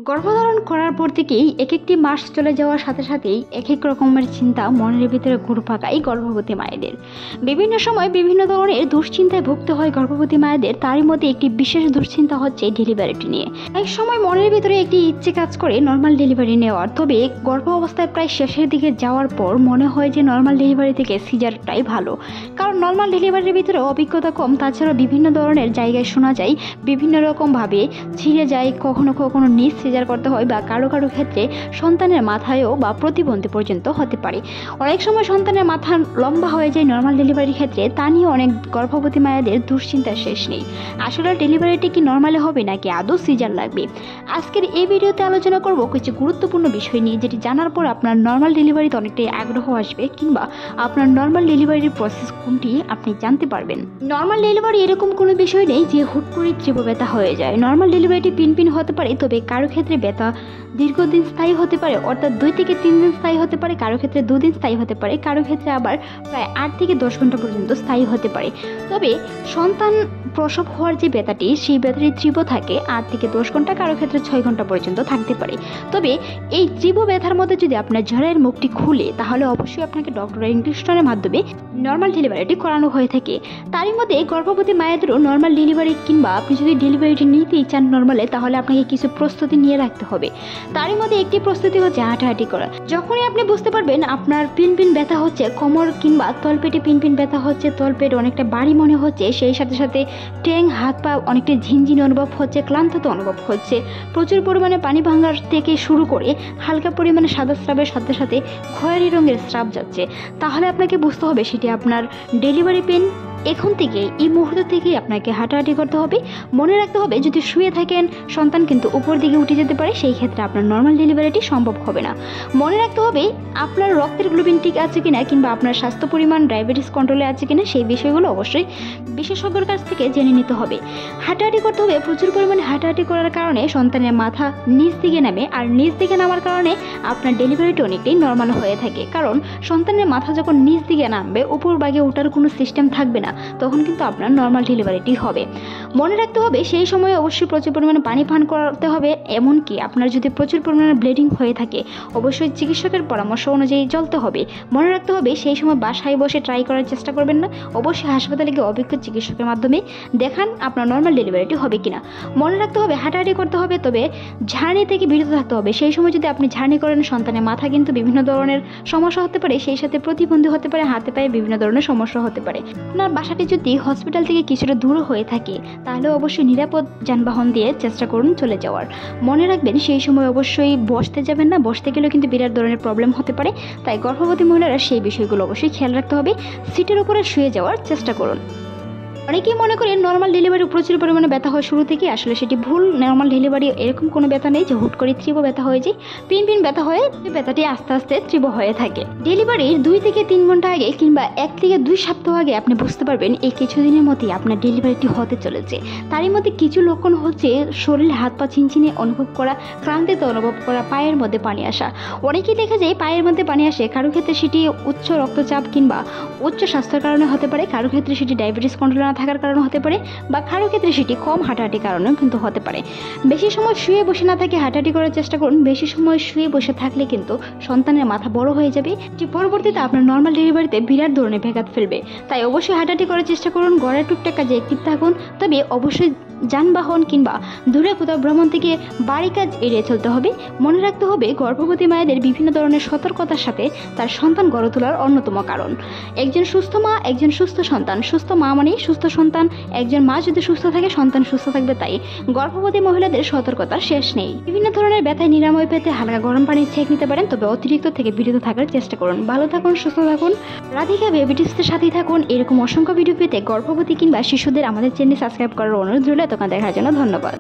গর্ভধারণ করার পর থেকেই এক একটি মাস চলে যাওয়ার সাথে সাথেই এক এক রকমের চিন্তা মনের ভিতরে ঘুরপাক খায় গর্ভবতী মায়েদের। বিভিন্ন সময় বিভিন্ন ধরনের দুশ্চিন্তায় ভুগতে হয় গর্ভবতী মায়েদের। তারই মধ্যে একটি বিশেষ দুশ্চিন্তা হচ্ছে ডেলিভারিটি নিয়ে। এক সময় মনের ভিতরে একটি ইচ্ছে কাজ করে নর্মাল ডেলিভারি নেওয়ার, তবে গর্ভ অবস্থায় প্রায় শেষের দিকে যাওয়ার পর মনে হয় যে নর্মাল ডেলিভারি থেকে সিজারটাই ভালো, কারণ নর্মাল ডেলিভারির ভিতরে অভিজ্ঞতা কম। তাছাড়া বিভিন্ন ধরনের জায়গায় শোনা যায় বিভিন্ন রকমভাবে ছিঁড়ে যায়, কখনো কখনো নিজ সিজার করতে হয়, বা কারো কারো ক্ষেত্রে সন্তানের মাথায়ও বা প্রতিবন্ধী পর্যন্ত হতে পারে। অনেক সময় সন্তানের মাথা লম্বা হয়ে যায় নর্মাল ডেলিভারির ক্ষেত্রে। তা নিয়ে অনেক গর্ভবতী মায়েদের দুশ্চিন্তার শেষ নেই। আসলে ডেলিভারিটি কি নর্মালে হবে নাকি আদৌ সিজার লাগবে? আজকের এই ভিডিওতে আলোচনা করব কিছু গুরুত্বপূর্ণ বিষয় নিয়ে, যেটি জানার পর আপনার নর্মাল ডেলিভারিতে অনেকটাই আগ্রহ আসবে, কিংবা আপনার নর্মাল ডেলিভারির প্রসেস কোনটি আপনি জানতে পারবেন। নর্মাল ডেলিভারি এরকম কোনো বিষয় নেই যে হুট করে তীব্র ব্যথা হয়ে যায়। নর্মাল ডেলিভারিটি পিন হতে পারে, তবে কারো ক্ষেত্রে ব্যথা দীর্ঘদিন স্থায়ী হতে পারে, অর্থাৎ 2 থেকে 3 দিন স্থায়ী হতে পারে, কারো ক্ষেত্রে 2 দিন স্থায়ী হতে পারে, কারো ক্ষেত্রে আবার প্রায় 8 থেকে 10 ঘন্টা পর্যন্ত স্থায়ী হতে পারে। তবে সন্তান প্রসব হওয়ার যে ব্যথাটি, সেই ব্যথাটি তীব্র থাকে 8 থেকে 10 ঘন্টা, কারো ক্ষেত্রে 6 ঘন্টা পর্যন্ত থাকতে পারে। তবে এই তীব্র ব্যথার মধ্যে যদি আপনার ঝড়ের মুখটি খুলে, তাহলে অবশ্যই আপনাকে ডক্টরের ইনজেকশনের মাধ্যমে নর্মাল ডেলিভারিটি করানো হয়ে থাকে। তারই মধ্যে গর্ভবতী মায়েদেরও নর্মাল ডেলিভারি, কিংবা আপনি যদি ডেলিভারিটি নিতেই চান নর্মালে, তাহলে আপনাকে কিছু প্রস্তুতি নিয়ে রাখতে হবে। তারই মধ্যে একটি প্রস্তুতি হচ্ছে হাঁটাহাঁটি করা। যখনই আপনি বুঝতে পারবেন আপনার পিন ব্যথা হচ্ছে, কোমর কিংবা তলপেটে পিন ব্যথা হচ্ছে, তলপেট অনেকটা ভারী মনে হচ্ছে, সেই সাথে সাথে ট্যাং হাত পা অনেকটা ঝিনঝিন অনুভব হচ্ছে, ক্লান্ততা অনুভব হচ্ছে, প্রচুর পরিমাণে পানি ভাঙার থেকে শুরু করে হালকা পরিমাণে সাদা স্রাবের সাথে সাথে খয়েরি রঙের স্রাব যাচ্ছে, তাহলে আপনাকে বুঝতে হবে সেটি আপনার ডেলিভারি পেন। এখন থেকে এই মুহূর্ত থেকেই আপনাকে হাঁটাহাঁটি করতে হবে। মনে রাখতে হবে, যদি শুয়ে থাকেন সন্তান কিন্তু উপর দিকে উঠে যেতে পারে, সেই ক্ষেত্রে আপনার নর্মাল ডেলিভারিটি সম্ভব হবে না। মনে রাখতে হবে আপনার রক্তের গ্লুবিন ঠিক আছে কিনা, কিংবা আপনার স্বাস্থ্য পরিমাণ ডায়াবেটিস কন্ট্রোলে আছে কিনা, সেই বিষয়গুলো অবশ্যই বিশেষজ্ঞের কাছ থেকে জেনে নিতে হবে। হাঁটাহাঁটি করতে হবে। প্রচুর পরিমাণে হাঁটাহাঁটি করার কারণে সন্তানের মাথা নিচ দিকে নামে, আর নিচ দিকে নামার কারণে আপনার ডেলিভারিটি অনেকটাই নর্মাল হয়ে থাকে। কারণ সন্তানের মাথা যখন নিচ দিকে নামবে, উপর ভাগে ওঠার কোনো সিস্টেম থাকবে না, তখন কিন্তু আপনার নর্মাল ডেলিভারিটি হবে। মনে রাখতে হবে সেই সময় অবশ্যই প্রচুর পরিমাণে পানি পান করতে হবে। এমনকি আপনার যদি প্রচুর পরিমাণে ব্লিডিং হয়ে থাকে, অবশ্যই চিকিৎসকের পরামর্শ অনুযায়ী চলতে হবে। মনে রাখতে হবে সেই সময় বাসায় বসে ট্রাই করার চেষ্টা করবেন না, অবশ্যই হাসপাতালে গিয়ে অভিজ্ঞ চিকিৎসকের মাধ্যমে দেখান আপনার নর্মাল ডেলিভারিটি হবে কিনা। মনে রাখতে হবে হাঁটাহাঁটি করতে হবে, তবে ঝাড়নি থেকে বিরত থাকতে হবে। সেই সময় যদি আপনি ঝাড়নি করেন, সন্তানের মাথা কিন্তু বিভিন্ন ধরনের সমস্যা হতে পারে, সেই সাথে প্রতিবন্ধী হতে পারে, হাতে পায়ে বিভিন্ন ধরনের সমস্যা হতে পারে। আপনার বাসাটি যদি হসপিটাল থেকে কিছুটা দূর হয়ে থাকে, তাহলে অবশ্যই নিরাপদ যানবাহন দিয়ে চেষ্টা করুন চলে যাওয়ার। মনে রাখবেন সেই সময় অবশ্যই বসতে যাবেন না, বসতে গেলেও কিন্তু বিরাট ধরনের প্রবলেম হতে পারে। তাই গর্ভবতী মহিলারা সেই বিষয়গুলো অবশ্যই খেয়াল রাখতে হবে। সিটের উপরে শুয়ে যাওয়ার চেষ্টা করুন। অনেকেই মনে করেন নর্মাল ডেলিভারি প্রচুর পরিমাণে ব্যথা হয় শুরু থেকে, আসলে সেটি ভুল। নর্মাল ডেলিভারি এরকম কোনো ব্যথা নেই যে হুট করে তীব্র ব্যথা হয়ে যায়। পিন ব্যথা হয়ে ব্যথাটি আস্তে আস্তে তীব্র হয়ে থাকে। ডেলিভারির 2 থেকে 3 ঘন্টা আগে, কিংবা 1 থেকে 2 সপ্তাহ আগে আপনি বুঝতে পারবেন এই কিছুদিনের মধ্যেই আপনার ডেলিভারিটি হতে চলেছে। তারই মধ্যে কিছু লক্ষণ হচ্ছে শরীর হাত পা চিনচিনে অনুভব করা, ক্লান্তিতে অনুভব করা, পায়ের মধ্যে পানি আসা। অনেকেই দেখা যায় পায়ের মধ্যে পানি আসে, কারো ক্ষেত্রে সেটি উচ্চ রক্তচাপ কিংবা উচ্চ স্বাস্থ্যের কারণে হতে পারে, কারো ক্ষেত্রে সেটি ডায়াবেটিস কন্ট্রোলে না থাকার কারণে হতে পারে, বা কারো ক্ষেত্রে সেটি কম হাঁটাহাঁটির কারণেও কিন্তু হতে পারে। বেশি সময় শুয়ে বসে না থাকে হাঁটাহাঁটি করার চেষ্টা করুন। বেশি সময় শুয়ে বসে থাকলে কিন্তু সন্তানের মাথা বড় হয়ে যাবে, যে পরবর্তীতে আপনার নর্মাল ডেলিভারিতে বিরাট ধরনের ব্যাঘাত ফেলবে। তাই অবশ্যই হাঁটাহাঁটি করার চেষ্টা করুন। ঘরের টুকটাক কাজে অ্যাক্টিভ থাকুন, তবে অবশ্যই যানবাহন কিংবা দূরে কোথাও ভ্রমণ থেকে বাড়ি কাজ এড়িয়ে চলতে হবে। মনে রাখতে হবে গর্ভবতী মায়েদের বিভিন্ন ধরনের সতর্কতার সাথে তার সন্তান গড়ে তোলার অন্যতম কারণ। একজন সুস্থ মা, একজন সুস্থ সন্তান। সুস্থ মা মানে সুস্থ সন্তান। একজন মা যদি সুস্থ থাকে, সন্তান সুস্থ থাকবে। তাই গর্ভবতী মহিলাদের সতর্কতার শেষ নেই। বিভিন্ন ধরনের ব্যথায় নিরাময় পেতে হালকা গরম পানির ছেঁক নিতে পারেন, তবে অতিরিক্ত থেকে বিরত থাকার চেষ্টা করুন। ভালো থাকুন, সুস্থ থাকুন। রাধিকা বেবি টিপসের সাথেই থাকুন। এরকম অসংখ্য ভিডিও পেতে গর্ভবতী কিংবা শিশুদের আমাদের চ্যানেল সাবস্ক্রাইব করার অনুরোধ রইল। তখন দেখার জন্য ধন্যবাদ।